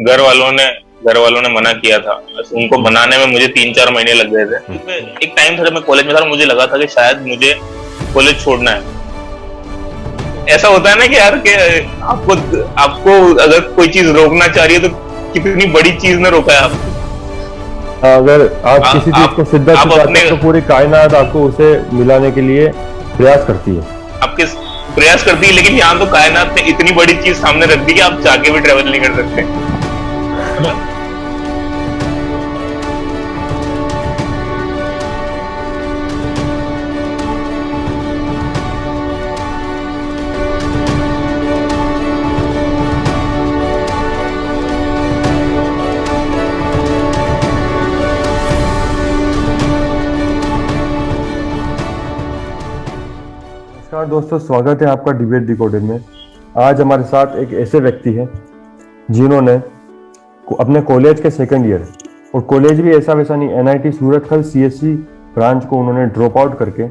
घर वालों ने मना किया था। उनको मनाने में मुझे 3-4 महीने लग गए थे। एक टाइम था जब मैं कॉलेज में था, मुझे लगा था कि शायद मुझे कॉलेज छोड़ना है। ऐसा होता है ना कि यार, कि आपको आपको अगर कोई चीज रोकना चाह रही है तो कितनी बड़ी चीज ने रोका है आपको। अगर आप किसी चीज को शिद्दत से आप चाहते अपने हैं तो पूरी कायनात आपको उसे मिलाने के लिए प्रयास करती है। आपके प्रयास करती है, लेकिन यहाँ तो कायनात ने इतनी बड़ी चीज सामने रख दी कि आप जाके भी ट्रेवल नहीं कर सकते। नमस्कार दोस्तों, स्वागत है आपका डिबेट डिकोडेड में। आज हमारे साथ एक ऐसे व्यक्ति हैं जिन्होंने अपने कॉलेज के सेकंड ईयर, और कॉलेज भी ऐसा वैसा नहीं, एनआईटी सूरतखल सीएससी ब्रांच को उन्होंने ड्रॉप आउट करके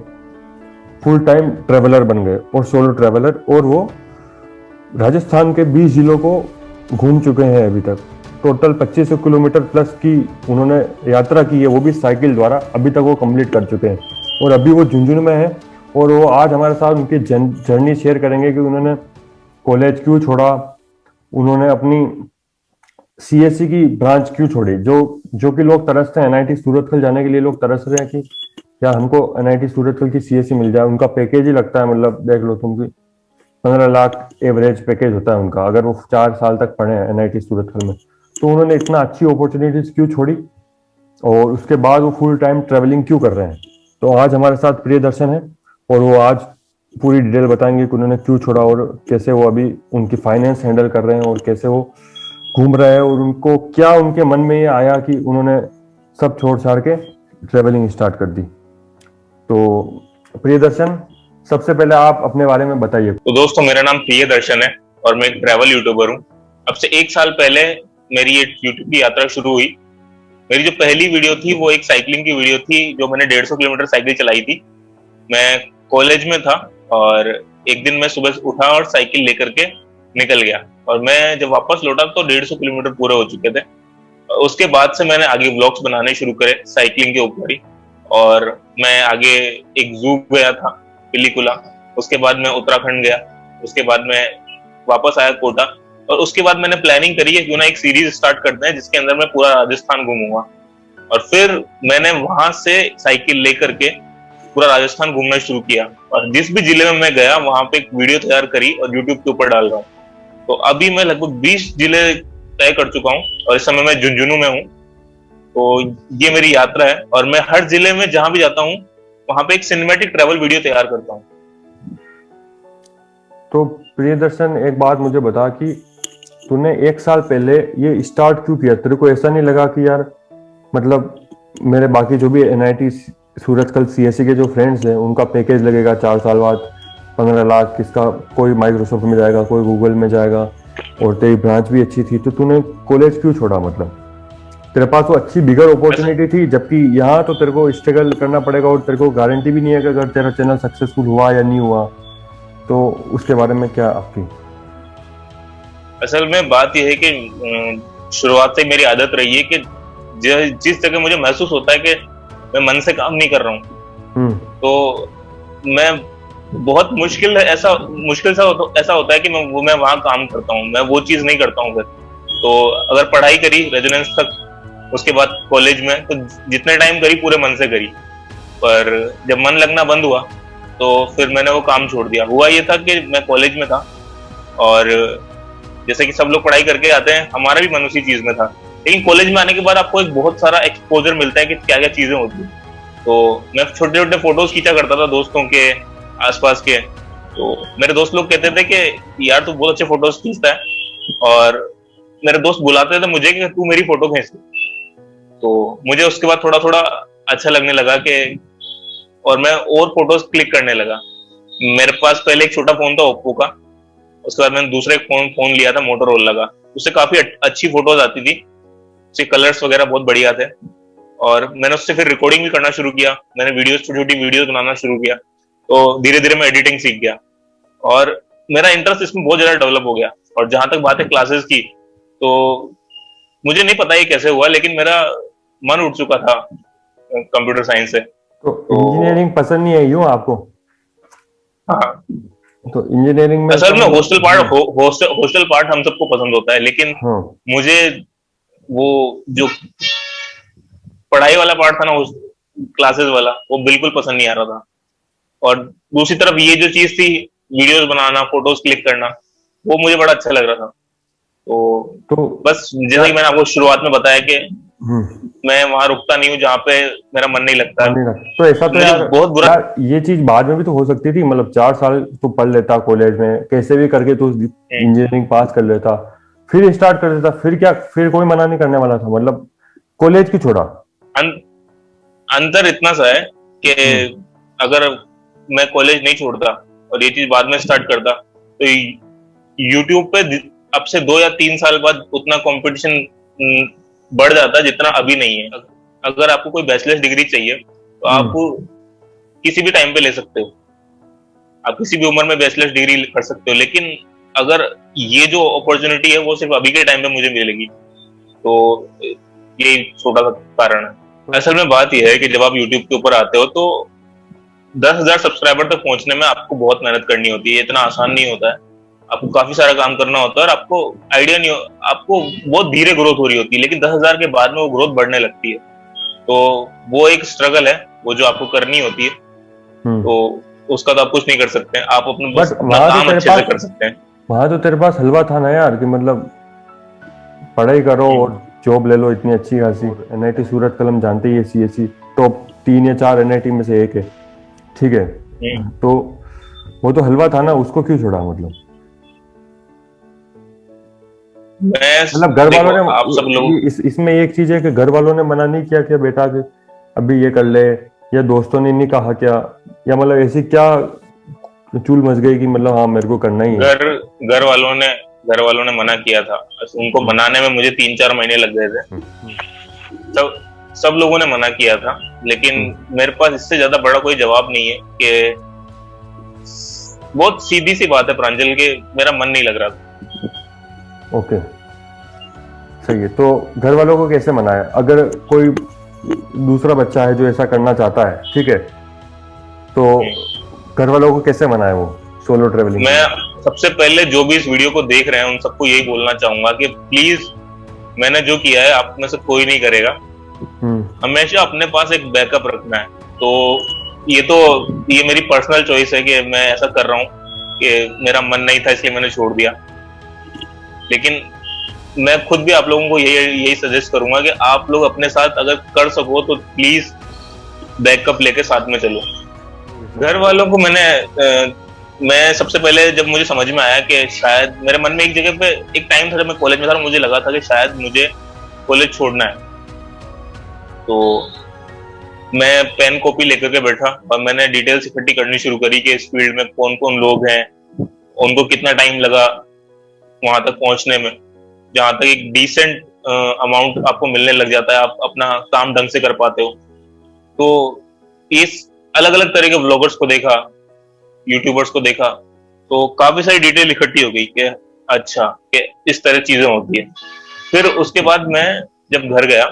फुल टाइम ट्रेवलर बन गए, और सोलो ट्रेवलर, और वो राजस्थान के 20 जिलों को घूम चुके हैं अभी तक। टोटल 2500 किलोमीटर प्लस की उन्होंने यात्रा की है, वो भी साइकिल द्वारा। अभी तक वो कंप्लीट कर चुके हैं और अभी वो झुंझुनू में है। और वो आज हमारे साथ उनकी जर्नी शेयर करेंगे कि उन्होंने कॉलेज क्यों छोड़ा, उन्होंने अपनी सीएससी की ब्रांच क्यों छोड़ी। जो कि लोग तरसते हैं एनआईटी सूरतखल जाने के लिए, लोग तरस रहे हैं कि यार हमको एनआईटी सूरतखल की सीएससी मिल जाए। उनका पैकेज ही लगता है, मतलब देख लो तुम कि 15 लाख एवरेज पैकेज होता है उनका, अगर वो 4 साल तक पढ़े हैं एनआईटी सूरतखल में। तो उन्होंने इतना अच्छी अपॉर्चुनिटीज क्यों छोड़ी, और उसके बाद वो फुल टाइम ट्रेवलिंग क्यों कर रहे हैं। तो आज हमारे साथ प्रियदर्शन है, और वो आज पूरी डिटेल बताएंगे कि उन्होंने क्यों छोड़ा, और कैसे वो अभी उनकी फाइनेंस हैंडल कर रहे हैं, और कैसे वो घूम रहे हैं, और उनको क्या उनके मन में ये आया कि उन्होंने सब छोड़ छाड़ के ट्रेवलिंग स्टार्ट कर दी। तो प्रियदर्शन, सबसे पहले आप अपने बारे में बताइए। तो दोस्तों, मेरा नाम प्रियदर्शन है और मैं एक ट्रैवल यूट्यूबर हूँ। अब से 1 साल पहले मेरी ये यूट्यूब की यात्रा शुरू हुई। मेरी जो पहली वीडियो थी वो एक साइकिलिंग की वीडियो थी, जो मैंने 150 किलोमीटर साइकिल चलाई थी। मैं कॉलेज में था और एक दिन मैं सुबह उठा और साइकिल लेकर के निकल गया, और मैं जब वापस लौटा तो 150 किलोमीटर पूरे हो चुके थे। उसके बाद से मैंने आगे व्लॉग्स बनाने शुरू करे साइकिलिंग के ऊपर ही। और मैं आगे एक जू गया था, पिलीकुला। उसके बाद मैं उत्तराखंड गया। उसके बाद मैं वापस आया कोटा। और उसके बाद मैंने प्लानिंग करी है क्यों ना एक सीरीज स्टार्ट करते हैं जिसके अंदर मैं पूरा राजस्थान घूमूंगा। और फिर मैंने वहां से साइकिल लेकर के पूरा राजस्थान घूमना शुरू किया, और जिस भी जिले में मैं गया वहां पे एक वीडियो तैयार करी और यूट्यूब के ऊपर डाल रहा हूँ। तो अभी मैं लगभग 20 जिले तय कर चुका हूँ, और इस समय मैं झुंझुनू में हूँ। तो ये मेरी यात्रा है, और मैं हर जिले में जहां भी जाता हूँ वहां पे एक सिनेमैटिक ट्रैवल वीडियो तैयार करता हूँ। तो प्रियदर्शन, एक बात मुझे बता कि तूने 1 साल पहले ये स्टार्ट क्यों किया। तेरे को ऐसा नहीं लगा कि यार, मतलब मेरे बाकी जो भी एनआईटी सूरतकल सीएससी के जो फ्रेंड्स हैं उनका पैकेज लगेगा 4 साल बाद 15 लाख, किसका कोई माइक्रोसॉफ्ट में जाएगा, कोई गूगल में जाएगा, और तेरी ब्रांच भी अच्छी थी, तो तूने कॉलेज क्यों छोड़ा। मतलब तेरे पास वो अच्छी बिगर अपॉर्चुनिटी थी, जबकि यहाँ तो तेरे को स्ट्रगल करना पड़ेगा, और तेरे को गारंटी भी नहीं है कि अगर तेरा चैनल सक्सेसफुल हुआ या नहीं हुआ। तो उसके बारे में क्या आपकी। असल में बात यह है कि शुरुआत से मेरी आदत रही है कि जिस जगह मुझे महसूस होता है कि मैं मन से काम नहीं कर रहा हूँ, तो मैं बहुत मुश्किल सा ऐसा होता है कि मैं वहां काम करता हूँ, मैं वो चीज नहीं करता हूँ फिर। तो अगर पढ़ाई करी रेजिडेंस तक, उसके बाद कॉलेज में तो जितने टाइम करी पूरे मन से करी। पर जब मन लगना बंद हुआ तो फिर मैंने वो काम छोड़ दिया। हुआ ये था कि मैं कॉलेज में था, और जैसे कि सब लोग पढ़ाई करके आते हैं, हमारा भी मन उसी चीज में था। लेकिन कॉलेज में आने के बाद आपको एक बहुत सारा एक्सपोजर मिलता है कि क्या क्या चीजें होती है। तो मैं छोटे छोटे फोटोज खींचा करता था दोस्तों के, आसपास के। तो मेरे दोस्त लोग कहते थे कि यार तू बहुत अच्छे फोटोज खींचता है, और मेरे दोस्त बुलाते थे मुझे कि तू मेरी फोटो खींच। तो मुझे उसके बाद थोड़ा थोड़ा अच्छा लगने लगा कि, और मैं और फोटोज क्लिक करने लगा। मेरे पास पहले एक छोटा फोन था ओप्पो का। उसके बाद मैंने दूसरे फोन लिया था मोटोरोला का। उससे काफी अच्छी फोटोज आती थी, उसके कलर्स वगैरह बहुत बढ़िया थे। और मैंने उससे फिर रिकॉर्डिंग भी करना शुरू किया। मैंने वीडियोस, छोटी छोटी वीडियोस बनाना शुरू किया। तो धीरे धीरे मैं एडिटिंग सीख गया, और मेरा इंटरेस्ट इसमें बहुत ज्यादा डेवलप हो गया। और जहां तक बात है क्लासेस की, तो मुझे नहीं पता ये कैसे हुआ, लेकिन मेरा मन उठ चुका था कंप्यूटर साइंस से। तो इंजीनियरिंग पसंद नहीं है यूं आपको? हाँ, तो इंजीनियरिंग में असल में हॉस्टल पार्ट हम सबको पसंद होता है, लेकिन हाँ मुझे वो जो पढ़ाई वाला पार्ट था ना, उस क्लासेस वाला, वो बिल्कुल पसंद नहीं आ रहा था। और दूसरी तरफ ये जो चीज थी, वीडियोस बनाना, फोटोज क्लिक करना, वो मुझे बड़ा अच्छा लग रहा था। तो बस जैसा कि मैंने आपको शुरुआत में बताया कि मैं वहां रुकता नहीं हूँ जहाँ पे मेरा मन नहीं लगता। तो ऐसा तो यार बहुत बुरा यार ये चीज बाद में भी तो हो सकती थी, मतलब 4 साल तो पढ़ लेता कॉलेज में, कैसे भी करके तो इंजीनियरिंग पास कर लेता, फिर स्टार्ट कर देता, फिर क्या, फिर कोई मना नहीं करने वाला था, मतलब कॉलेज की छोड़ा। अंतर इतना सा है कि अगर मैं कॉलेज नहीं छोड़ता और ये चीज बाद में स्टार्ट करता, तो यूट्यूब पे अब से 2 या 3 साल बाद उतना कंपटीशन बढ़ जाता जितना अभी नहीं है। अगर आपको कोई बैचलर्स डिग्री चाहिए तो आप किसी भी टाइम पे ले सकते हो, आप किसी भी उम्र में बैचलर्स डिग्री कर सकते हो, लेकिन अगर ये जो अपॉर्चुनिटी है वो सिर्फ अभी के टाइम पे मुझे मिलेगी, तो यही छोटा सा कारण है। असल में बात यह है कि जब आप यूट्यूब के ऊपर आते हो तो 10,000 सब्सक्राइबर तक पहुंचने में आपको बहुत मेहनत करनी होती है, इतना आसान नहीं होता है, आपको काफी सारा काम करना होता है और आपको आइडिया नहीं आपको बहुत धीरे ग्रोथ हो रही होती है, लेकिन 10,000 के बाद में वो ग्रोथ बढ़ने लगती है। तो वो एक स्ट्रगल है, वो जो आपको करनी होती है, तो उसका तो आप कुछ नहीं कर सकते, आप अपना काम अच्छे से कर सकते हैं। वहां तो तेरे पास हलवा था ना यार, कि मतलब पढ़ाई करो और जॉब ले लो इतनी अच्छी खासी। एनआईटी सूरत कलम जानते ही है, सीएससी टॉप 3 या 4 एनआईटी में से एक है, ठीक है? तो वो तो हलवा था ना, उसको क्यों छोड़ा? मतलब घर वालों ने, आप सब लोग इसमें एक चीज है कि घर वालों ने मना नहीं किया कि बेटा कि अभी ये कर ले, या दोस्तों ने नहीं कहा क्या, या मतलब ऐसी क्या चूल मच गई कि मतलब हाँ मेरे को करना ही है? घर वालों ने मना किया था, उनको मनाने में मुझे 3-4 महीने लग गए थे। सब लोगों ने मना किया था, लेकिन मेरे पास इससे ज्यादा बड़ा कोई जवाब नहीं है कि बहुत सीधी सी बात है प्रांजल के, मेरा मन नहीं लग रहा था। ओके, सही है। तो घर वालों को कैसे मनाया? अगर कोई दूसरा बच्चा है जो ऐसा करना चाहता है, ठीक है, तो घर वालों को कैसे मनाया वो सोलो ट्रेवलिंग? मैं सबसे पहले जो भी इस वीडियो को देख रहे हैं उन सबको यही बोलना चाहूंगा कि प्लीज, मैंने जो किया है आप में से कोई नहीं करेगा। हमेशा अपने पास एक बैकअप रखना है। तो ये मेरी पर्सनल चॉइस है कि मैं ऐसा कर रहा हूँ कि मेरा मन नहीं था इसलिए मैंने छोड़ दिया, लेकिन मैं खुद भी आप लोगों को यही सजेस्ट करूंगा कि आप लोग अपने साथ अगर कर सको तो प्लीज बैकअप लेके साथ में चलो। घर वालों को मैं सबसे पहले जब मुझे समझ में आया कि शायद मेरे मन में एक जगह पे एक टाइम था जब मैं कॉलेज में था, मुझे लगा था कि शायद मुझे कॉलेज छोड़ना है, तो मैं पेन कॉपी लेकर के बैठा और मैंने डिटेल्स इकट्ठी करनी शुरू करी कि इस फील्ड में कौन कौन लोग हैं, उनको कितना टाइम लगा वहां तक पहुंचने में, जहां तक एक डिसेंट अमाउंट आपको मिलने लग जाता है, आप अपना काम ढंग से कर पाते हो। तो इस अलग अलग तरह के व्लॉगर्स को देखा, यूट्यूबर्स को देखा, तो काफी सारी डिटेल इकट्ठी हो गई कि अच्छा कि इस तरह चीजें होती है। फिर उसके बाद मैं जब घर गया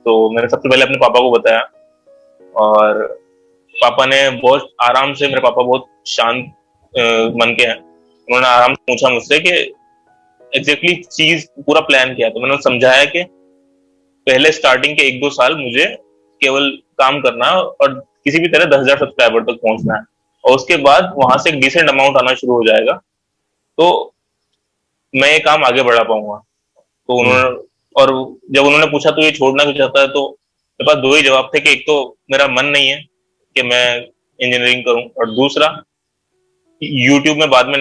तो मैंने सबसे पहले अपने पापा को बताया, और पापा ने बहुत आराम से, मेरे पापा बहुत शांत मन के हैं, उन्होंने आराम से पूछा मुझसे कि एग्जैक्टली चीज पूरा प्लान किया। तो मैंने समझाया कि पहले स्टार्टिंग के 1-2 साल मुझे केवल काम करना और किसी भी तरह 10,000 सब्सक्राइबर तक पहुंचना है, और उसके बाद वहां से एक डिसेंट अमाउंट आना शुरू हो जाएगा तो मैं ये काम आगे बढ़ा पाऊंगा। तो उन्होंने, और जब उन्होंने पूछा तो ये छोड़ना क्यों चाहता है, तो मेरे पास 2 ही जवाब थे कि एक तो मेरा मन नहीं है कि मैं इंजीनियरिंग करूं, और दूसरा यूट्यूब में बाद में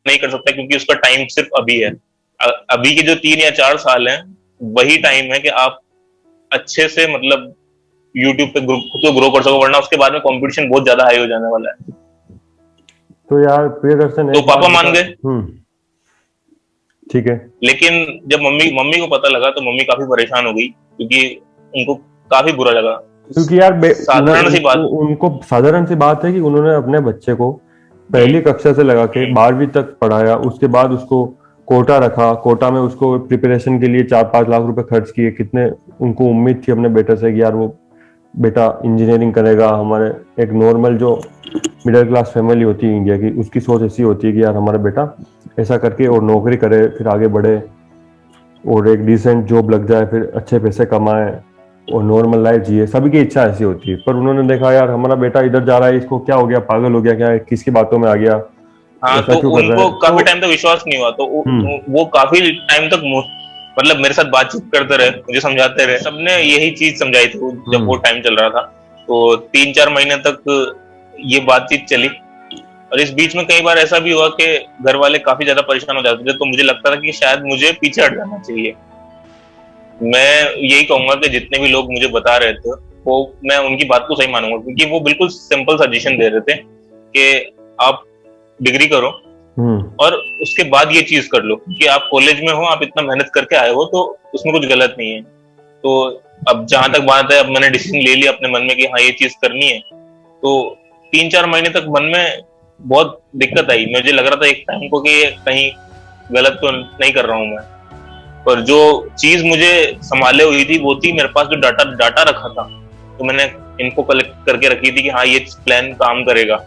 नहीं कर सकता क्योंकि उसका टाइम सिर्फ अभी है। अभी के जो 3 या 4 साल हैं वही टाइम है कि आप अच्छे से मतलब यूट्यूब पे खुद को ग्रो कर सको, वरना उसके बाद में कंपटीशन बहुत ज्यादा हाई हो जाने वाला है। तो यार प्रियदर्शन, तो पापा मान गए, ठीक है, लेकिन जब मम्मी को पता लगा तो मम्मी काफी परेशान हो गई क्योंकि उनको काफी बुरा लगा। क्योंकि यार उनको साधारण सी बात है कि उन्होंने अपने बच्चे को पहली कक्षा से लगा के 12वीं तक पढ़ाया, उसके बाद उसको कोटा रखा, कोटा में उसको प्रिपरेशन के लिए 4-5 लाख रुपए खर्च किए। कितने उनको उम्मीद थी अपने बेटे से कि यार वो बेटा इंजीनियरिंग करेगा। हमारे एक नॉर्मल जो मिडिल क्लास फैमिली होती है इंडिया की, उसकी सोच ऐसी होती है कि यार हमारा बेटा ऐसा करके और नौकरी करे, फिर आगे बढ़े और एक डिसेंट जॉब लग जाए, फिर अच्छे पैसे कमाए और नॉर्मल लाइफ जिए। सभी की इच्छा ऐसी होती है। पर उन्होंने देखा यार हमारा बेटा इधर जा रहा है, इसको क्या हो गया, पागल हो गया क्या, किसकी बातों में आ गया, हाँ, ऐसा तो क्यों कर रहा उनको है। काफी तो टाइम तक विश्वास नहीं हुआ, तो वो काफी टाइम तक मतलब मेरे साथ बातचीत करते रहे, मुझे समझाते रहे। सबने यही चीज समझाई थी जब वो टाइम चल रहा था। तो 3-4 महीने तक ये बातचीत चली, और इस बीच में कई बार ऐसा भी हुआ कि घर वाले काफी ज्यादा परेशान हो जाते थे, तो मुझे लगता था कि शायद मुझे पीछे हट जाना चाहिए। मैं यही कहूंगा कि जितने भी लोग मुझे बता रहे थे, वो मैं उनकी बात को सही मानूंगा, क्योंकि वो बिल्कुल सिंपल सजेशन दे रहे थे कि आप डिग्री करो और उसके बाद ये चीज कर लो, क्योंकि आप कॉलेज में हो, आप इतना मेहनत करके आए हो, तो उसमें कुछ गलत नहीं है। तो अब जहां तक बात है, अब मैंने डिसीजन ले लिया अपने मन में कि हाँ ये चीज करनी है। तो 3-4 महीने तक मन में बहुत दिक्कत आई, मुझे लग रहा था एक टाइम को कि कहीं गलत तो नहीं कर रहा हूं मैं। पर जो चीज मुझे संभाले हुई थी वो थी मेरे पास जो डाटा डाटा रखा था, तो मैंने इनको कलेक्ट करके रखी थी कि हाँ ये प्लान काम करेगा।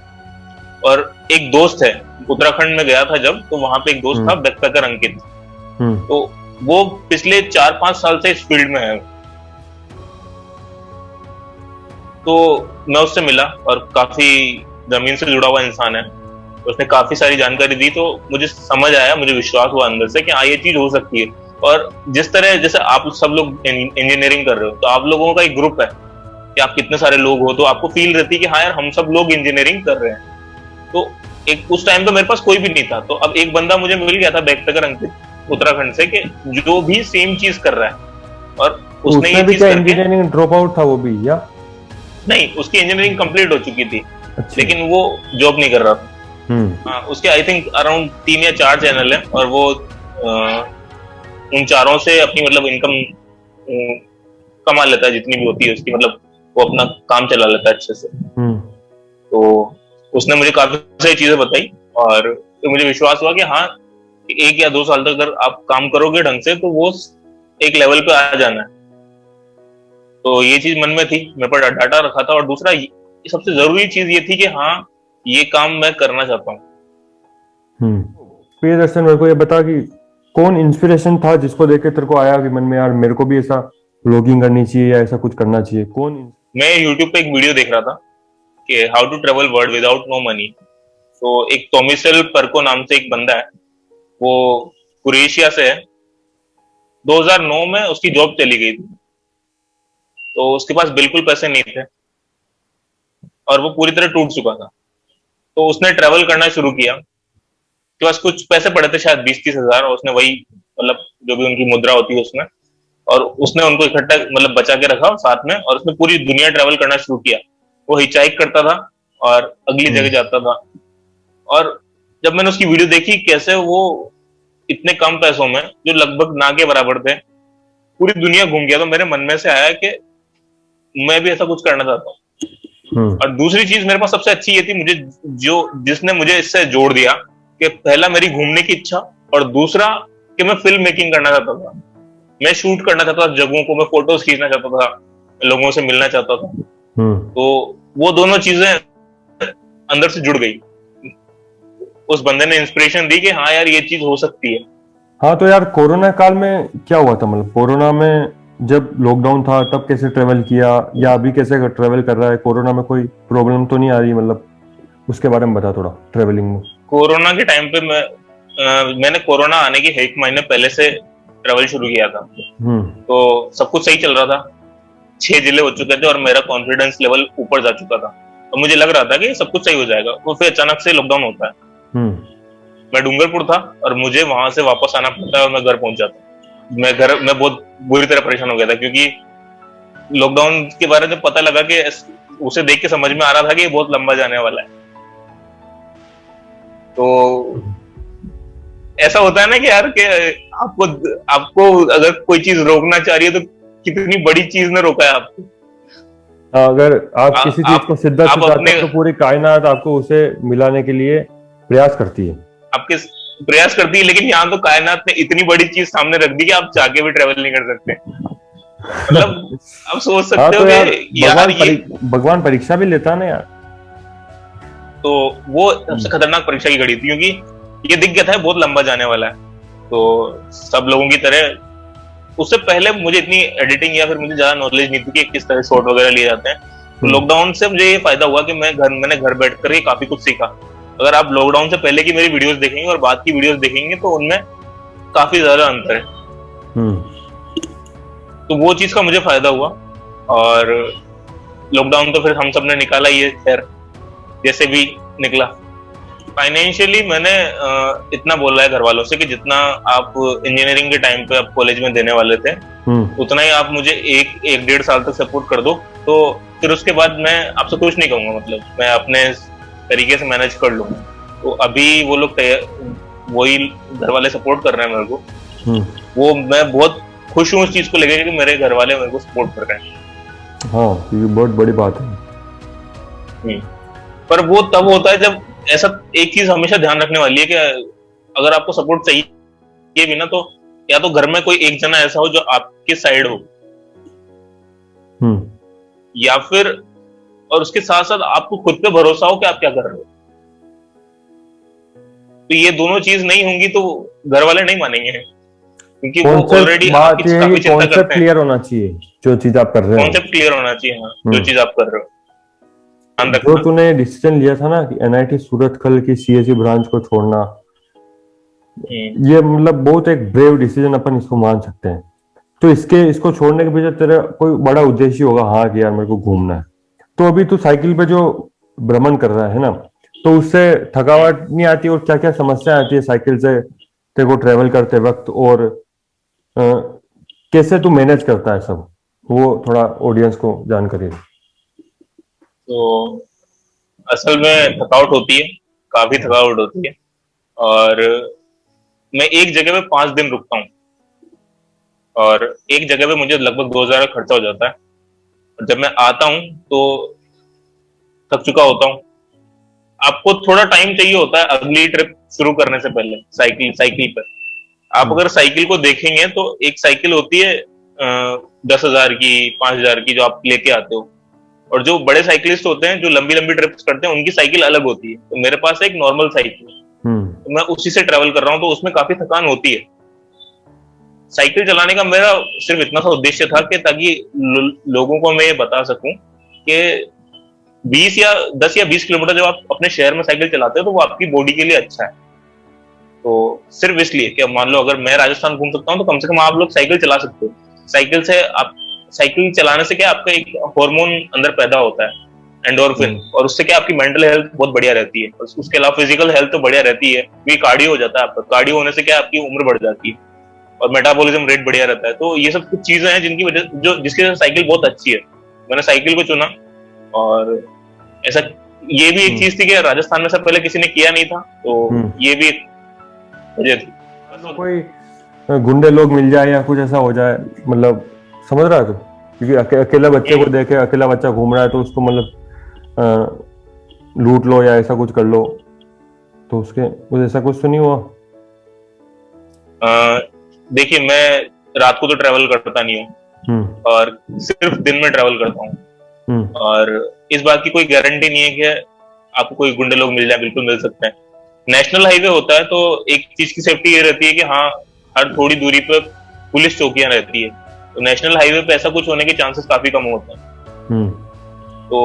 और एक दोस्त है, उत्तराखंड में गया था जब, तो वहां पे एक दोस्त था बैकपैकर अंकित, तो वो पिछले 4-5 साल से इस फील्ड में है। तो मैं उससे मिला और काफी जमीन से जुड़ा हुआ इंसान है, तो उसने काफी सारी जानकारी दी, तो मुझे समझ आया, मुझे विश्वास हुआ अंदर से कि हाँ ये चीज हो सकती है। और जिस तरह जैसे आप सब लोग इंजीनियरिंग कर रहे हो, तो आप लोगों का एक ग्रुप है कि आप कितने सारे लोग हो, तो आपको फील रहती है कि हाँ यार हम सब लोग इंजीनियरिंग कर रहे हैं। तो एक उस टाइम पे मेरे पास कोई भी नहीं था, तो अब एक बंदा मुझे मिल गया था बैकपैकर अंकित उत्तराखंड से, कि जो भी सेम चीज कर रहा है। और उसने ये भी चीज क्या करके, इंजीनियरिंग ड्रॉप आउट था वो भी या नहीं, उसकी इंजीनियरिंग कंप्लीट हो चुकी थी। अच्छा। लेकिन वो जॉब नहीं कर रहा था। हाँ, उसके आई थिंक अराउंड 3 या 4 चैनल है, और वो उन चारों से अपनी मतलब इनकम कमा लेता है जितनी भी होती है उसकी, मतलब वो अपना काम चला लेता है अच्छे से। तो उसने मुझे काफी सारी चीजें बताई, और तो मुझे विश्वास हुआ कि हाँ 1 या 2 साल तक अगर आप काम करोगे ढंग से, तो वो एक लेवल पे आ जाना है। तो ये चीज मन में थी, मेरे पर डाटा रखा था। और दूसरा सबसे जरूरी चीज ये थी कि हाँ ये काम मैं करना चाहता हूँ। प्रियदर्शन, मेरे को ये बता कि कौन इंस्पिरेशन था जिसको देख के तेरे को आया कि मन में यार मेरे को भी ऐसा ब्लॉगिंग करनी चाहिए या ऐसा कुछ करना चाहिए? कौन? मैं यूट्यूब पे एक वीडियो देख रहा था कि how to travel world without no money. तो एक टोमिसेल परको नाम से एक बंदा है, वो क्रोएशिया से है। 2009 में उसकी जॉब चली गई थी, तो उसके पास बिल्कुल पैसे नहीं थे और वो पूरी तरह टूट चुका था। तो उसने ट्रेवल करना शुरू किया, उसके पास कुछ पैसे पड़े थे, शायद 20-30 हजार, और उसने वही मतलब जो भी उनकी मुद्रा होती है उसमें, और उसने उनको इकट्ठा मतलब बचा के रखा साथ में, और उसने पूरी दुनिया ट्रेवल करना शुरू किया। वो हिचाइक करता था और अगली जगह जाता था। और जब मैंने उसकी वीडियो देखी कैसे वो इतने कम पैसों में, जो लगभग ना के बराबर थे, पूरी दुनिया घूम गया, तो मेरे मन में से आया कि मैं भी ऐसा कुछ करना चाहता हूँ। और दूसरी चीज मेरे पास सबसे अच्छी ये थी, मुझे जिसने मुझे इससे जोड़ दिया, कि पहला मेरी घूमने की इच्छा, और दूसरा कि मैं फिल्म मेकिंग करना चाहता था। मैं शूट करना चाहता था जगहों को, मैं फोटोज खींचना चाहता था, लोगों से मिलना चाहता था। तो वो दोनों चीजें अंदर से जुड़ गई। उस बंदे ने इंस्पिरेशन दी कि हाँ यार ये चीज हो सकती है। हाँ, तो यार कोरोना काल में क्या हुआ था? मतलब कोरोना में जब लॉकडाउन था तब कैसे ट्रेवल किया, या अभी कैसे ट्रेवल कर रहा है? कोरोना में कोई प्रॉब्लम तो नहीं आ रही? मतलब उसके बारे में बता थोड़ा, ट्रेवलिंग में। कोरोना के टाइम पे मैंने कोरोना आने के 1 महीने पहले से ट्रेवल शुरू किया था। तो सब कुछ सही चल रहा था, 6 जिले हो चुके थे और मेरा कॉन्फिडेंस लेवल ऊपर जा चुका था। तो मुझे लग रहा था कि सब कुछ सही हो जाएगा। तो फिर अचानक से लॉकडाउन होता है। मैं डूंगरपुर था और मुझे वहां से वापस आना पड़ता है, और मैं घर पहुंच जाता। मैं बहुत बुरी तरह परेशान हो गया था, क्योंकि लॉकडाउन के बारे में पता लगा कि उसे देख के समझ में आ रहा था कि ये बहुत लंबा जाने वाला है। तो ऐसा होता है ना कि यार कि आपको अगर कोई चीज रोकना चाह रही है, तो कितनी बड़ी चीज ने रोका है आपको। अगर आप किसी चीज को शिद्दत से चाहते हैं, तो पूरी कायनात आपको उसे मिलाने के लिए प्रयास करती है। आपके प्रयास करती है, लेकिन यहाँ तो कायनात ने इतनी बड़ी चीज सामने रख दी कि आप चाह के भी ट्रेवल नहीं कर सकते। मतलब आप सोच सकते हो कि यार भगवान परीक्षा भी लेता ना यार। तो वो सबसे खतरनाक परीक्षा की घड़ी थी, क्योंकि ये दिख गया था बहुत लंबा जाने वाला है। तो सब लोगों की तरह उससे पहले मुझे इतनी एडिटिंग या फिर मुझे ज्यादा नॉलेज नहीं थी कि किस तरह शॉट वगैरह लिए जाते हैं। तो लॉकडाउन से मुझे ये फायदा हुआ कि मैंने घर बैठ कर काफी कुछ सीखा। अगर आप लॉकडाउन से पहले की मेरी वीडियोस देखेंगे और बाद की वीडियोस देखेंगे तो उनमें काफी ज्यादा अंतर है। तो वो चीज का मुझे फायदा हुआ। और लॉकडाउन तो फिर हम सब ने निकाला ही है, खैर जैसे भी निकला। फाइनेंशियली मैंने इतना बोला है घर वालों से कि जितना आप इंजीनियरिंग के टाइम पे आप कॉलेज में देने वाले थे उतना ही आप मुझे एक डेढ़ साल तक सपोर्ट कर दो, तो फिर उसके बाद मैं आपसे कुछ नहीं कहूंगा, मतलब मैं अपने तरीके से मैनेज कर लूंगा। तो अभी वो लोग वही घर वाले सपोर्ट कर रहे हैं मेरे को। वो मैं बहुत खुश हूँ उस चीज को लेकर कि मेरे घर वाले मेरे को सपोर्ट कर रहे हैं। हाँ, ये बहुत बड़ी बात है। पर वो तब होता है जब ऐसा, एक चीज हमेशा ध्यान रखने वाली है कि अगर आपको सपोर्ट चाहिए भी ना, तो या तो घर में कोई एक जना ऐसा हो जो आपके साइड हो, या फिर और उसके साथ साथ आपको खुद पे भरोसा हो कि आप क्या कर रहे हो। तो ये दोनों चीज नहीं होंगी तो घर वाले नहीं मानेंगे, क्योंकि वो ऑलरेडी काफी चिंता करते हैं। क्लियर होना चाहिए जो चीज आप कर रहे हो, कॉन्सेप्ट क्लियर होना चाहिए। हाँ, जो चीज आप कर रहे हो। जो तूने डिसीजन लिया था ना कि एनआईटी सूरतकल की सीएसई ब्रांच को छोड़ना, ये मतलब बहुत एक ब्रेव डिसीजन अपन इसको मान सकते हैं। तो इसको छोड़ने के पीछे तेरा कोई बड़ा उद्देश्य होगा, हाँ कि यार मेरे को घूमना है। तो अभी तू साइकिल पे जो भ्रमण कर रहा है ना, तो उससे थकावट नहीं आती और क्या क्या समस्या आती है साइकिल से तेरे को ट्रेवल करते वक्त, और कैसे तू मैनेज करता है सब, वो थोड़ा ऑडियंस को जानकारी दे। तो असल में थकावट होती है, काफी थकावट होती है। और मैं एक जगह पे 5 दिन रुकता हूँ और एक जगह पे मुझे लगभग 2000 का खर्चा हो जाता है। और जब मैं आता हूँ तो थक चुका होता हूँ। आपको थोड़ा टाइम चाहिए होता है अगली ट्रिप शुरू करने से पहले। साइकिल पर आप अगर साइकिल को देखेंगे तो एक साइकिल होती है 10,000 की, 5,000 की जो आप लेके आते हो, और जो बड़े साइकिलिस्ट होते हैं जो लंबी लंबी ट्रिप्स करते हैं उनकी साइकिल अलग होती है। तो मेरे पास एक नॉर्मल साइकिल है, तो मैं उसी से ट्रेवल कर रहा हूँ, तो उसमें काफी थकान होती है। साइकिल चलाने का मेरा सिर्फ इतना सा उद्देश्य था कि ताकि लोगों को मैं ये बता सकूं कि 10 या 20 किलोमीटर जब आप अपने शहर में साइकिल चलाते हो तो वो आपकी बॉडी के लिए अच्छा है। तो सिर्फ इसलिए कि मान लो अगर मैं राजस्थान घूम सकता हूँ तो कम से कम आप लोग साइकिल चला सकते हो। साइकिल चलाने से क्या आपका एक हार्मोन अंदर पैदा होता है, एंडोर्फिन, और उससे क्या आपकी मेंटल हेल्थ बहुत बढ़िया रहती है। उसके अलावा फिजिकल हेल्थ तो बढ़िया रहती है, भी कार्डियो हो जाता है आपका। कार्डियो होने से क्या आपकी उम्र बढ़ जाती है और मेटाबॉलिज्म रेट बढ़िया रहता है। तो ये सब कुछ चीजें हैं जिनकी वजह जिसकी वजह से साइकिल बहुत अच्छी है। मैंने साइकिल को चुना, और ऐसा ये भी एक चीज थी कि राजस्थान में से पहले किसी ने किया नहीं था, तो ये भी एक वजह थी। कोई गुंडे लोग मिल जाए या कुछ ऐसा हो जाए, मतलब समझ रहा है तू, क्योंकि अकेला बच्चे को देखे, अकेला बच्चा घूम रहा है तो उसको मतलब लूट लो या ऐसा कुछ कर लो, तो उसके कुछ ऐसा कुछ तो नहीं हुआ? देखिए, मैं रात को तो ट्रेवल करता नहीं हूँ और सिर्फ दिन में ट्रेवल करता हूँ, और इस बात की कोई गारंटी नहीं है कि आपको कोई गुंडे लोग मिल जाए। बिल्कुल मिल सकते हैं। नेशनल हाईवे होता है तो एक चीज की सेफ्टी ये रहती है कि हाँ, हर थोड़ी दूरी पर पुलिस चौकियां रहती है, तो नेशनल हाईवे पे ऐसा कुछ होने के चांसेस काफी कम होते हैं। तो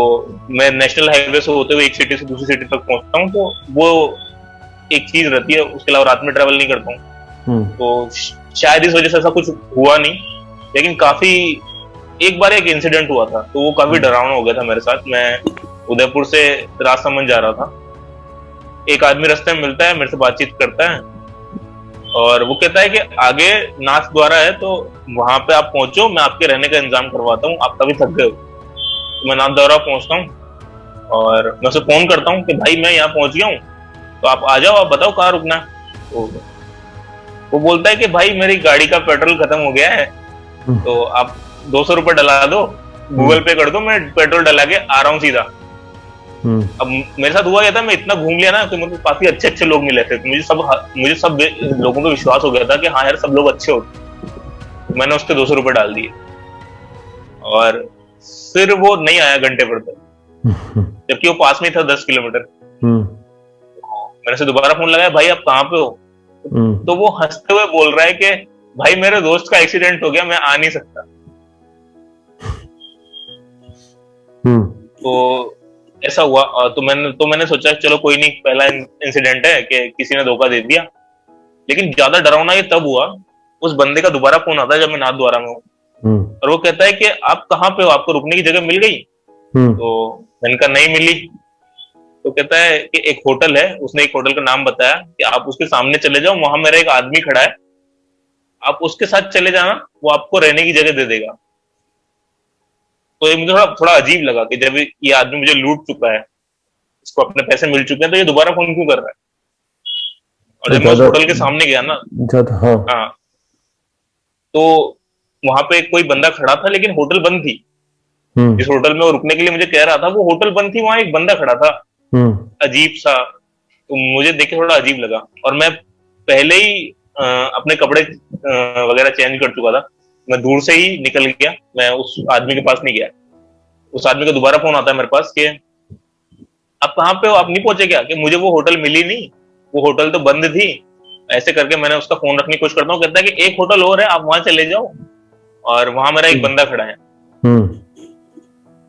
मैं नेशनल हाईवे से होते हुए एक सिटी से दूसरी सिटी तक पहुंचता हूँ, तो वो एक चीज रहती है। उसके अलावा रात में ट्रेवल नहीं करता हूँ, तो शायद इस वजह से ऐसा कुछ हुआ नहीं। लेकिन काफी एक बार एक इंसिडेंट हुआ था, तो वो काफी डरावना हो गया था मेरे साथ। मैं उदयपुर से राजसमंद जा रहा था, एक आदमी रास्ते में मिलता है, मेरे से बातचीत करता है और वो कहता है कि आगे नाथ द्वारा है, तो वहां पे आप पहुंचो, मैं आपके रहने का इंतजाम करवाता हूँ, आप कभी थक गए हो। तो मैं नाथ द्वारा पहुंचता हूँ और मैं उसे फोन करता हूँ कि भाई मैं यहाँ पहुंच गया हूँ, तो आप आ जाओ, आप बताओ कहाँ रुकना है। तो वो बोलता है कि भाई मेरी गाड़ी का पेट्रोल खत्म हो गया है, तो आप 200 रुपए डला दो, गूगल पे कर दो, मैं पेट्रोल डला के आ रहा हूँ सीधा। अब मेरे साथ हुआ क्या था, मैं इतना घूम लिया ना कि मुझे काफी अच्छे अच्छे लोग मिले थे, तो मुझे सब लोगों पे विश्वास हो गया था कि हाँ यार सब लोग अच्छे होते। तो मैंने उसके 200 रुपए डाल दिए और फिर वो नहीं आया घंटे भर तक, जबकि वो पास में ही था 10 किलोमीटर। मैंने उसे दोबारा फोन लगाया, भाई आप कहाँ पे हो? तो वो हंसते हुए बोल रहा है कि भाई मेरे दोस्त का एक्सीडेंट हो गया, मैं आ नहीं सकता। तो ऐसा हुआ। तो मैंने सोचा चलो कोई नहीं, पहला इंसिडेंट है कि किसी ने धोखा दे दिया। लेकिन ज्यादा डरावना ये तब हुआ, उस बंदे का दोबारा फोन आता है जब मैं नाथ द्वारा में हूँ, और वो कहता है कि आप कहाँ पे हो, आपको रुकने की जगह मिल गई? तो मैंने कहा नहीं मिली। तो कहता है कि एक होटल है, उसने एक होटल का नाम बताया कि आप उसके सामने चले जाओ, वहां मेरा एक आदमी खड़ा है, आप उसके साथ चले जाना, वो आपको रहने की जगह दे देगा। तो ये मुझे थोड़ा थोड़ा अजीब लगा कि जब ये आदमी मुझे लूट चुका है, इसको अपने पैसे मिल चुके हैं, तो ये दोबारा फोन क्यों कर रहा है? और जब मैं उस होटल के सामने गया ना, हाँ हाँ, तो वहां पे कोई बंदा खड़ा था लेकिन होटल बंद थी। जिस होटल में वो रुकने के लिए मुझे कह रहा था वो होटल बंद थी, वहां एक बंदा खड़ा था अजीब सा। तो मुझे देख के थोड़ा अजीब लगा, और मैं पहले ही अपने कपड़े वगैरह चेंज कर चुका था। मैं दूर से ही निकल गया, मैं उस आदमी के पास नहीं गया। उस आदमी का दोबारा फोन आता है मेरे पास कि आप कहाँ पे हो, आप नहीं पहुंचे क्या? कि मुझे वो होटल मिली नहीं, वो होटल तो बंद थी। ऐसे करके मैंने उसका फोन रखने की कोशिश करता हूँ, कहता है कि एक होटल और है, आप वहां चले जाओ, और वहां मेरा एक बंदा खड़ा है।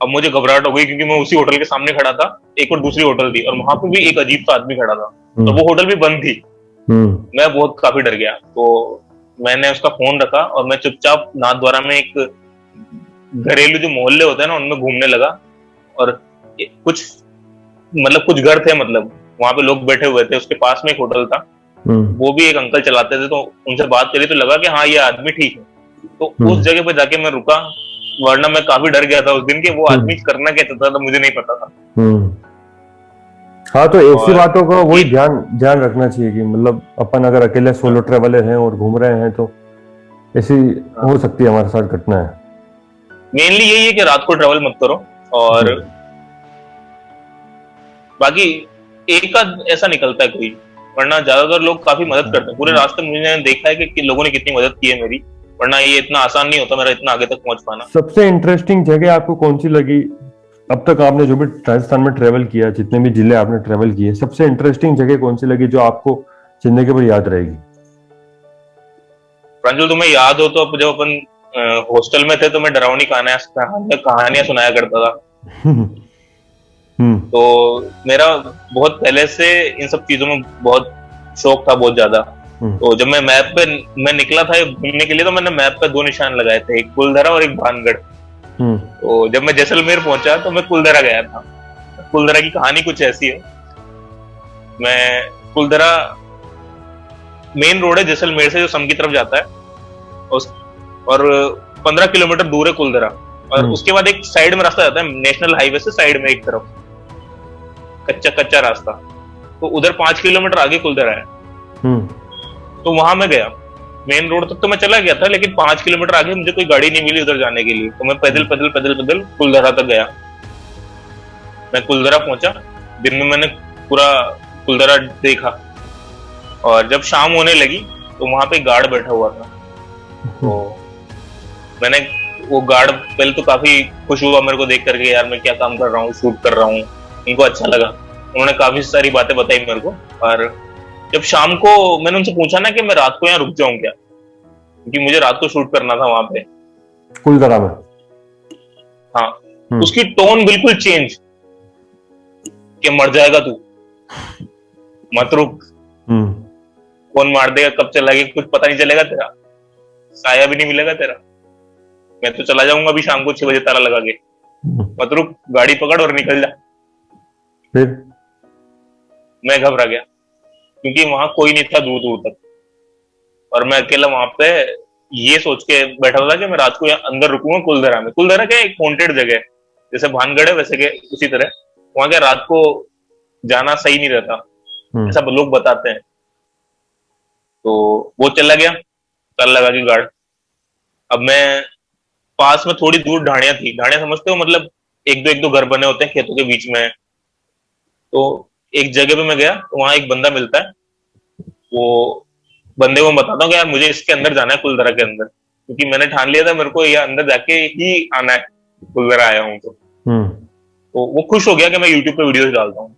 अब मुझे घबराहट हो गई क्योंकि मैं उसी होटल के सामने खड़ा था, एक और दूसरी होटल थी, और वहां पे भी एक अजीब सा आदमी खड़ा था, तो वो होटल भी बंद थी। मैं बहुत काफी डर गया। तो मैंने उसका फोन रखा और मैं चुपचाप नाथ द्वारा में एक घरेलू जो मोहल्ले होते हैं ना उनमें घूमने लगा। और कुछ मतलब कुछ घर थे, मतलब वहां पे लोग बैठे हुए थे, उसके पास में एक होटल था, वो भी एक अंकल चलाते थे, तो उनसे बात करी तो लगा कि हाँ ये आदमी ठीक है। तो उस जगह पे जाके मैं रुका, वरना मैं काफी डर गया था उस दिन कि वो आदमी करना क्या चाहता था मुझे नहीं पता था। हाँ, तो ऐसी बातों को वही ध्यान ध्यान रखना चाहिए कि मतलब अपन अगर अकेले सोलो ट्रेवलर हैं और घूम रहे हैं तो ऐसी हो सकती है हमारे साथ घटना है। मेनली यही है कि रात को ट्रेवल मत करो, और बाकी एक का ऐसा निकलता है कोई, वरना ज्यादातर लोग काफी मदद करते हैं। पूरे रास्ते में मैंने देखा है कि लोगों ने कितनी मदद की है मेरी, वरना ये इतना आसान नहीं होता मेरा इतना आगे तक पहुंच पाना। सबसे इंटरेस्टिंग जगह आपको कौन सी लगी अब तक? आपने जो भी राजस्थान में ट्रेवल किया, जितने भी जिले आपने ट्रेवल किए, सबसे इंटरेस्टिंग जगह कौन सी लगी जो आपको जिंदगी भर याद रहेगी? प्रांजल तुम्हें याद हो तो जब अपन हॉस्टल में थे तो मैं डरावनी कहानियां सुनाया करता था। तो मेरा बहुत पहले से इन सब चीजों में बहुत शौक था, बहुत ज्यादा। तो जब मैं निकला था घूमने के लिए, तो मैंने मैप पे 2 निशान लगाए थे, एक कुलधरा और एक भानगढ़। तो जब मैं जैसलमेर पहुंचा तो मैं कुलधरा गया था। कुलधरा की कहानी कुछ ऐसी है। मैं कुलधरा मेन रोड है जैसलमेर से जो सम की तरफ जाता है, और 15 किलोमीटर दूर है कुलधरा। और उसके बाद एक साइड में रास्ता जाता है नेशनल हाईवे से, साइड में एक तरफ कच्चा कच्चा रास्ता, तो उधर 5 किलोमीटर आगे कुलधरा है। तो वहां मैं गया, मेन रोड तक तो मैं चला गया था, लेकिन 5 किलोमीटर आगे मुझे कोई गाड़ी नहीं मिली उधर जाने के लिए, तो मैं पैदल पैदल पैदल पैदल कुलधरा तक गया। मैं कुलधरा पहुंचा, दिन में मैंने पूरा कुलधरा देखा, और जब शाम होने लगी तो वहां पे गार्ड बैठा हुआ था। तो मैंने वो गार्ड पहले तो काफी खुश हुआ मेरे को देख करके, यार मैं क्या काम कर रहा हूँ, शूट कर रहा हूँ, उनको अच्छा लगा। उन्होंने काफी सारी बातें बताई मेरे को। और जब शाम को मैंने उनसे पूछा ना कि मैं रात को यहाँ रुक जाऊं क्या, क्योंकि मुझे रात को शूट करना था वहां पे कुलधरा में। हाँ, उसकी टोन बिल्कुल चेंज, कि मर जाएगा तू, मत रुक, कौन मार देगा, कब चला गया कुछ पता नहीं चलेगा तेरा, साया भी नहीं मिलेगा तेरा, मैं तो चला जाऊंगा अभी शाम को 6 बजे ताला लगा के, मत रुक, गाड़ी पकड़ और निकल जा। फिर मैं घबरा गया क्योंकि वहां कोई नहीं था दूर दूर तक, और मैं अकेला वहां पे ये सोच के बैठा हुआ था कि मैं रात को यहाँ अंदर रुकूंगा कुलधरा में। कुलधरा क्या एक हॉन्टेड जगह है, जैसे भानगढ़ है वैसे के उसी तरह, वहां क्या रात को जाना सही नहीं रहता, ऐसा लोग बताते हैं। तो वो चला गया ताला लगा के गार्ड। अब मैं पास में थोड़ी दूर ढाणियां थी, ढाणियां समझते हो, मतलब एक दो घर बने होते हैं खेतों के बीच में, तो एक जगह पे मैं गया तो वहां एक बंदा मिलता है। वो बंदे को मैं बताता हूँ कि यार मुझे इसके अंदर जाना है, कुलधरा के अंदर, क्योंकि मैंने ठान लिया था मेरे को ये अंदर जाके ही आना है, कुलधरा आया हूँ तो वो खुश हो गया कि मैं यूट्यूब पे वीडियोस डालता हूँ।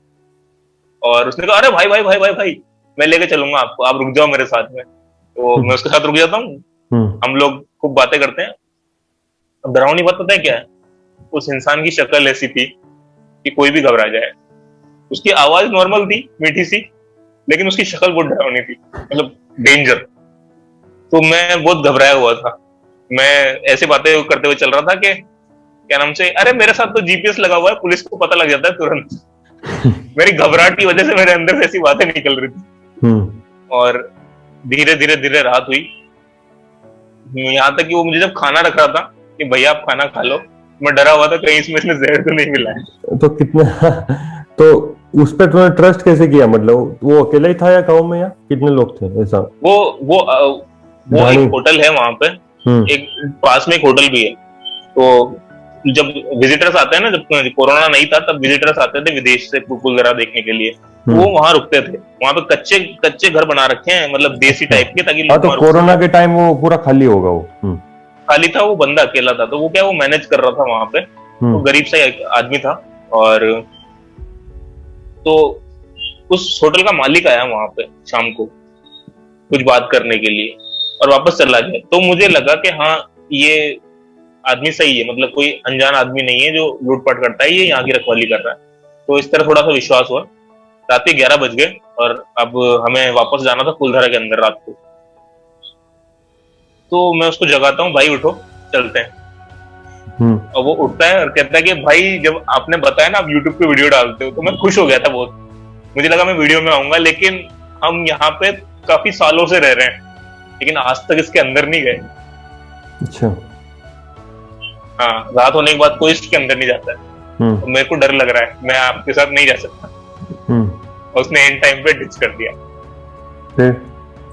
और उसने कहा अरे भाई भाई भाई भाई भाई, मैं लेके चलूंगा आपको, आप रुक जाओ मेरे साथ में। तो मैं उसके साथ रुक जाता हूँ। हम लोग खूब बातें करते हैं। अब डरावनी बात पता है क्या है? उस इंसान की शक्ल ऐसी थी कि कोई भी घबरा जाए। उसकी आवाज नॉर्मल थी, मीठी सी, लेकिन उसकी शक्ल बहुत डरावनी थी, मतलब डेंजर। तो मैं बहुत घबराया हुआ था। मैं ऐसे बातें करते हुए चल रहा था कि क्या नाम से, अरे मेरे साथ तो जीपीएस लगा हुआ है, पुलिस को पता लग जाता है तुरंत। मेरी घबराहट की वजह से मेरे अंदर से ऐसी बातें निकल रही थी। और धीरे धीरे धीरे रात हुई, यहाँ तक कि वो मुझे जब खाना रख रहा था कि भैया आप खाना खा लो, मैं डरा हुआ था कहीं इसमें इसने जहर तो नहीं मिला है। तो कितना तो उस पर तुमने ट्रस्ट कैसे किया? मतलब वो अकेला ही था या गांव में, या कितने लोग थे ऐसा? वो एक होटल है वहां पे, एक पास में एक होटल भी है। तो जब विजिटर्स आते हैं ना, जब कोरोना नहीं था तब विजिटर्स आते थे विदेश से कुलधरा देखने के लिए, वो वहां रुकते थे। वहां पे कच्चे कच्चे घर बना रखे हैं, मतलब देसी टाइप के, ताकि लोग तो कोरोना के टाइम वो पूरा खाली होगा वो? खाली था, वो बंदा अकेला था, तो वो क्या वो मैनेज कर रहा था वहां पे। तो गरीब सा एक आदमी था। और तो उस होटल का मालिक आया वहां पे शाम को कुछ बात करने के लिए और वापस चला गया। तो मुझे लगा कि हाँ ये आदमी सही है, मतलब कोई अनजान आदमी नहीं है जो लूटपाट करता है, ये यहाँ की रखवाली कर रहा है। तो इस तरह थोड़ा सा विश्वास हुआ। रात के 11 बज गए और अब हमें वापस जाना था कुलधरा के अंदर रात को। तो मैं उसको जगाता हूँ, भाई उठो चलते हैं। और वो उठता है और कहता है कि भाई जब आपने बताया ना आप यूट्यूब पे वीडियो डालते हो, तो मैं खुश हो गया था बहुत। मुझे लगा मैं वीडियो में आऊंगा, लेकिन हम यहाँ पे काफी सालों से रह रहे हैं लेकिन आज तक इसके अंदर नहीं गए। अच्छा। हाँ, रात होने के बाद कोई इसके अंदर नहीं जाता है। तो मेरे को डर लग रहा है, मैं आपके साथ नहीं जा सकता। और उसने एंड टाइम पे डिच कर दिया।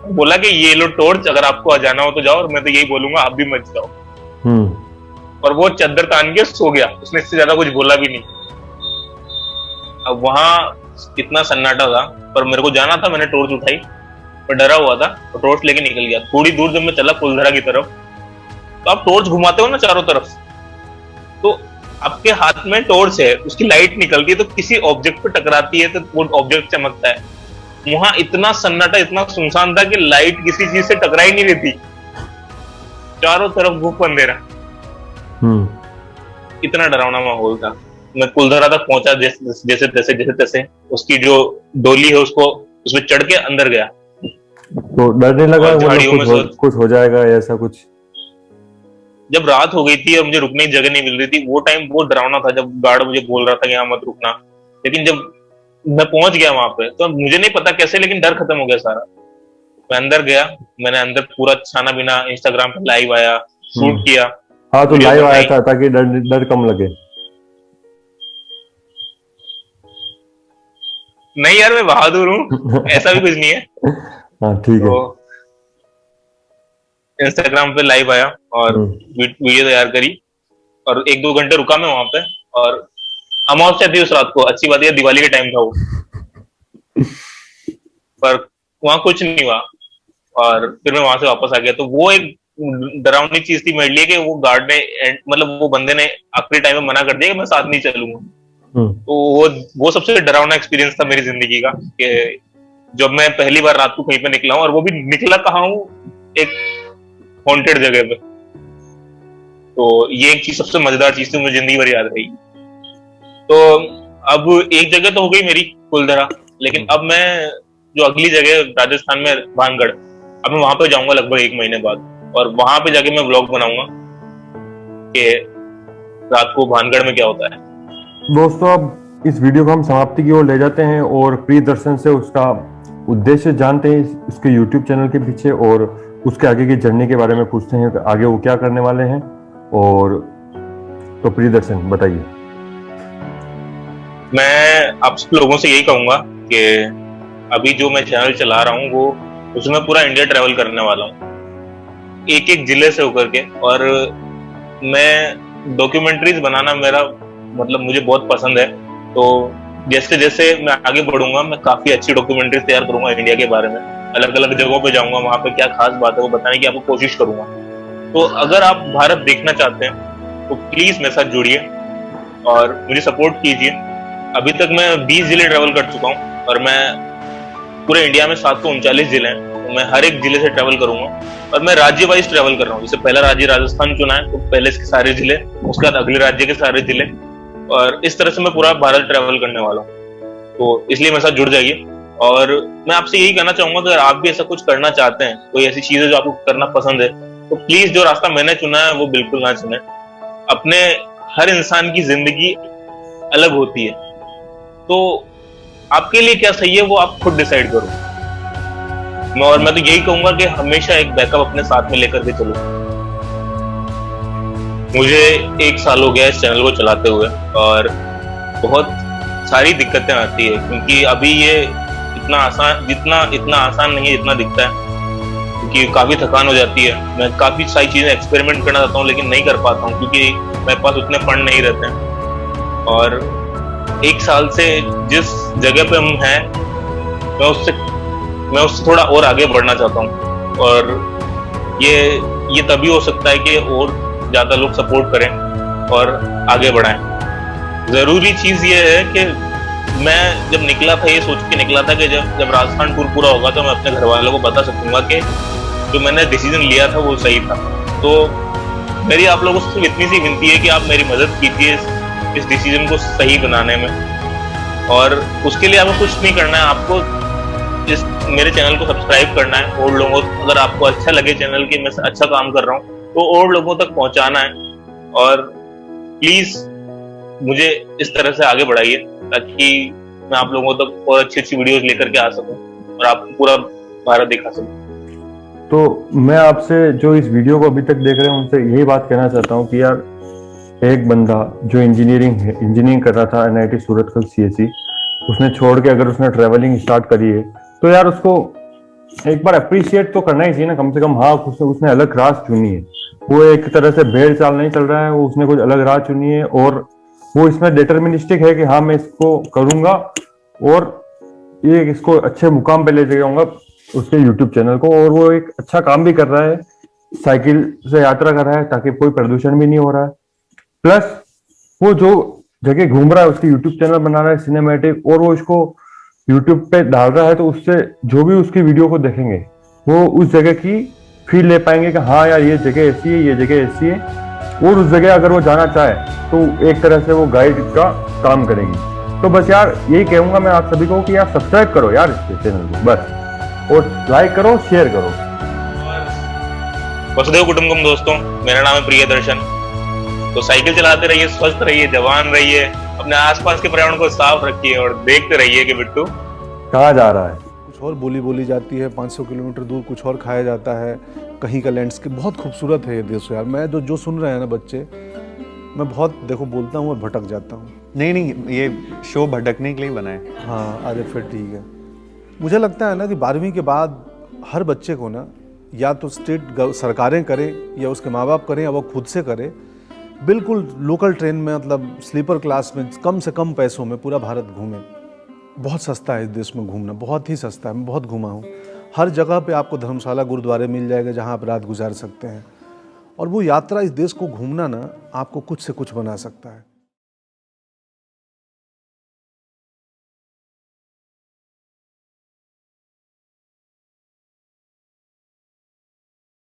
बोला कि ये लो टॉर्च, अगर आपको जाना हो तो जाओ, और मैं तो यही बोलूंगा आप भी मत जाओ। और वो चद्दर तान के सो गया, उसने इससे ज्यादा कुछ बोला भी नहीं। अब वहां इतना सन्नाटा था, पर मेरे को जाना था, मैंने टॉर्च उठाई, पर डरा हुआ था तो टॉर्च लेके निकल गया। थोड़ी दूर जब मैं चला कुलधरा की तरफ, तो आप टॉर्च घुमाते हो ना चारों तरफ, तो आपके हाथ में टॉर्च है, उसकी लाइट निकलती है तो किसी ऑब्जेक्ट पे टकराती है तो वो ऑब्जेक्ट चमकता है। वहां इतना सन्नाटा, इतना सुनसान था कि लाइट किसी चीज से टकरा ही नहीं रही थी, चारों तरफ घूप अंधेरा। इतना डरावना माहौल था। मैं कुलधरा तक पहुंचा जैसे तैसे उसकी जो डोली है उसको उसमें चढ़ के अंदर गया। तो डरने लगा कुछ हो जाएगा ऐसा कुछ? जब रात हो गई थी और मुझे रुकने की जगह नहीं मिल रही थी, वो टाइम बहुत डरावना था जब गार्ड मुझे बोल रहा था कि यहाँ मत रुकना। लेकिन जब मैं पहुंच गया वहां पे तो मुझे नहीं पता कैसे, लेकिन डर खत्म हो गया सारा। मैं अंदर गया, मैंने अंदर पूरा खाना पीना इंस्टाग्राम पे लाइव आया, शूट किया। हाँ, तो लाइव आया था ताकि डर कम लगे। नहीं यार, मैं बहादुर हूँ, ऐसा भी कुछ नहीं है। हाँ ठीक है। इंस्टाग्राम पे लाइव आया और वीडियो तैयार करी और 1-2 घंटे रुका मैं वहां पे। और अमावस्या थी उस रात को, अच्छी बात है दिवाली के टाइम था वो। पर वहां कुछ नहीं हुआ और फिर मैं वहां से वापस आ गया। तो वो एक डरावनी चीज थी मेरे लिए कि वो गार्ड ने, मतलब वो बंदे ने आखिरी टाइम में मना कर दिया कि मैं साथ नहीं चलूंगा। तो वो सबसे डरावना एक्सपीरियंस था मेरी जिंदगी का, कि जब मैं पहली बार रात को कहीं पे निकला हूँ, और वो भी निकला कहाँ हूँ, एक हॉन्टेड जगह पे। तो ये एक चीज सबसे मजेदार चीज थी, मुझे जिंदगी भर याद रही। तो अब एक जगह तो हो गई मेरी कुलधरा, लेकिन अब मैं जो अगली जगह राजस्थान में भानगढ़, अब मैं वहां पे जाऊंगा लगभग 1 महीने बाद, और वहां पे जाके मैं व्लॉग बनाऊंगा कि रात को भानगढ़ में क्या होता है। दोस्तों, अब इस वीडियो को हम समाप्ति की ओर ले जाते हैं और प्रियदर्शन से उसका उद्देश्य जानते हैं, उसके यूट्यूब चैनल के पीछे, और उसके आगे की जर्नी के बारे में पूछते हैं कि आगे वो क्या करने वाले हैं। और तो प्रियदर्शन बताइए। मैं आप सब लोगों से यही कहूंगा कि अभी जो मैं चैनल चला रहा हूँ वो, उसमें पूरा इंडिया ट्रैवल करने वाला हूँ, एक एक जिले से होकर के। और मैं डॉक्यूमेंट्रीज बनाना मेरा मतलब मुझे बहुत पसंद है। तो जैसे जैसे मैं आगे बढ़ूंगा, मैं काफी अच्छी डॉक्यूमेंट्री तैयार करूंगा इंडिया के बारे में, अलग अलग जगहों पे जाऊंगा, वहां पे क्या खास बात है वो बताने की आपको कोशिश करूंगा। तो अगर आप भारत देखना चाहते हैं तो प्लीज मेरे साथ जुड़िए और मुझे सपोर्ट कीजिए। अभी तक मैं 20 जिले ट्रेवल कर चुका हूँ और मैं पूरे इंडिया में 739 जिले हैं, तो मैं हर एक जिले से ट्रेवल करूंगा और मैं राज्य वाइज ट्रेवल कर रहा हूँ। जैसे पहला राज्य राजस्थान चुना है, तो पहले इसके सारे जिले, उसके बाद अगले राज्य के सारे जिले, और इस तरह से मैं पूरा भारत ट्रेवल करने वाला हूँ। तो इसलिए मेरे साथ जुड़ जाइए। और मैं आपसे यही कहना चाहूंगा कि अगर आप भी ऐसा कुछ करना चाहते हैं, कोई ऐसी चीजें जो आपको करना पसंद है, तो प्लीज जो रास्ता मैंने चुना है वो बिल्कुल ना चुने। अपने हर इंसान की जिंदगी अलग होती है, तो आपके लिए क्या सही है वो आप खुद डिसाइड करो। मैं तो यही कहूंगा कि हमेशा एक बैकअप अपने साथ में लेकर के चलो। मुझे 1 साल हो गया इस चैनल को चलाते हुए और बहुत सारी दिक्कतें आती है, क्योंकि अभी ये इतना आसान नहीं है जितना दिखता है, क्योंकि काफी थकान हो जाती है। मैं काफी सारी चीजें एक्सपेरिमेंट करना चाहता हूँ लेकिन नहीं कर पाता हूँ, क्योंकि मेरे पास उतने फंड नहीं रहते हैं। और 1 साल से जिस जगह पे हम हैं, मैं उससे थोड़ा और आगे बढ़ना चाहता हूँ, और ये तभी हो सकता है कि और ज्यादा लोग सपोर्ट करें और आगे बढ़ाएं। जरूरी चीज ये है कि मैं जब निकला था ये सोच के निकला था कि जब राजस्थान टूर पूरा होगा तो मैं अपने घर वालों को बता सकूंगा कि जो मैंने डिसीजन लिया था वो सही था। तो मेरी आप लोगों से सिर्फ इतनी सी विनती है कि आप मेरी मदद कीजिए इस डिसीजन को सही बनाने में। और उसके लिए आपको कुछ नहीं करना है, आपको इस मेरे चैनल को सब्सक्राइब करना है, और लोगों, अगर आपको अच्छा लगे चैनल की मैं अच्छा काम कर रहा हूँ तो और लोगों तक पहुंचाना है। और प्लीज मुझे इस तरह से आगे बढ़ाइए ताकि मैं आप लोगों तक और अच्छी वीडियोस लेकर के आ सकूं और आपको पूरा भारत दिखा सकूं। तो मैं आपसे जो इस वीडियो को अभी तक देख रहे हैं उनसे यही बात कहना चाहता हूँ कि यार, एक बंदा जो इंजीनियरिंग कर रहा था NIT सूरत CSE, उसने छोड़ के अगर उसने ट्रेवलिंग स्टार्ट करी है तो यार उसको एक बार अप्रिशिएट तो करना ही चाहिए ना, कम से कम। हाँ, उसने अलग राह चुनी है, वो एक तरह से भेड़ चाल नहीं चल रहा है, वो उसने कुछ अलग राह चुनी है और वो इसमें डिटर्मिनिस्टिक है कि हाँ मैं इसको करूंगा और ये इसको अच्छे मुकाम पे ले जाऊंगा उसके YouTube चैनल को। और वो एक अच्छा काम भी कर रहा है, साइकिल से यात्रा कर रहा है ताकि कोई प्रदूषण भी नहीं हो रहा है। प्लस वो जो जगह घूम रहा है उसकी YouTube चैनल बना रहा है सिनेमैटिक, और वो इसको YouTube पे डाल रहा है, तो उससे जो भी उसकी वीडियो को देखेंगे वो उस जगह की फील ले पाएंगे कि हाँ यार ये जगह ऐसी है, ये जगह ऐसी है, और उस जगह अगर वो जाना चाहे तो एक तरह से वो गाइड का काम करेंगी। तो बस यार यही कहूंगा मैं आप सभी को कि यार सब्सक्राइब करो यार इस चैनल को बस, और लाइक करो, शेयर करो। वसुदेव कुटुंबकम दोस्तों, मेरा नाम है प्रियदर्शन। तो साइकिल चलाते रहिए, स्वस्थ रहिए, जवान रहिए, अपने आसपास के पर्यावरण को साफ रखिए और देखते रहिए कि बिट्टू कहाँ जा रहा है। कुछ और बोली जाती है, 500 किलोमीटर दूर कुछ और खाया जाता है, कहीं का लैंडस्केप बहुत खूबसूरत है ये देश यार। मैं जो सुन रहे हैं ना बच्चे, मैं बहुत देखो बोलता हूँ और भटक जाता हूँ। नहीं, ये शो भटकने के लिए बना है। हाँ, अरे फिर ठीक है। मुझे लगता है ना कि 12वीं के बाद हर बच्चे को ना, या तो स्टेट सरकारें करें या उसके माँ बाप करें या वो खुद से करे, बिल्कुल लोकल ट्रेन में, मतलब स्लीपर क्लास में कम से कम पैसों में पूरा भारत घूमें। बहुत सस्ता है इस देश में घूमना, बहुत ही सस्ता है। मैं बहुत घूमा हूँ, हर जगह पे आपको धर्मशाला, गुरुद्वारे मिल जाएगा जहाँ आप रात गुजार सकते हैं। और वो यात्रा, इस देश को घूमना ना आपको कुछ से कुछ बना सकता है।